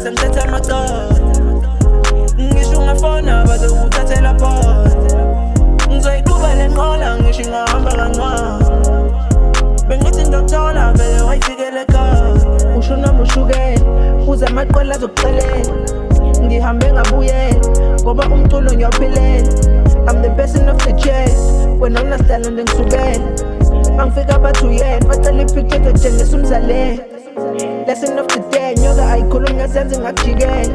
sengithethe amadoda. Ngisho ungafona bazokuthathela phansi. Ngizoyiqhuba le nqola ngisho ingahamba kancane. Bengithi ngiyothola vele wayifikele ekhaya. Usho nami ushukela uze amaqela azokuxelela. Ngihambe ngabuyela ngoba umculo ngiyawuphilela. I'm the person of the chest wena unastyle ndengisukela. Mangifika bathi uyena bacela ipicture ezotshengisa umzalelo. Lesson of the day nyoka ayikhulumi ngesenze ngakujikela.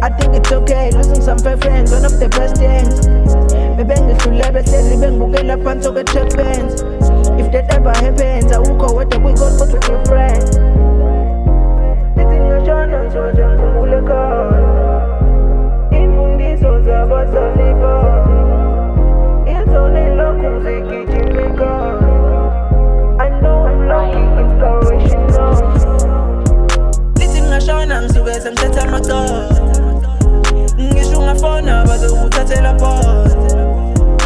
I think it's okay losing some fake friends, one of the best things. Bebengihlule behleli bengibukela phansi okwe-track bands. If that ever happens awukho wedwa kwi-God but with your friends. Lithi ngashona ngizoze ngikhumbule ekhaya. Imfundiso zabazali bami izone lokhu zigijimeka. I know I'm lucky, inspirational. Lithi ngashona ngisuke sengithethe amadoda. Ngisho ungafona bazokuthathela phansi.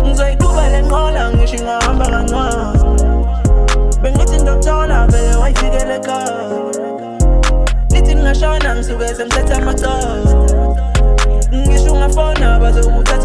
Ngizoyiqhuba le nqola ngisho ingahamba kancane. Bengithi ngiyothola vele wayifikele ekhaya. Lithi ngashona ngisuke sengithethe amadoda. Ngisho ungafona bazokuthathela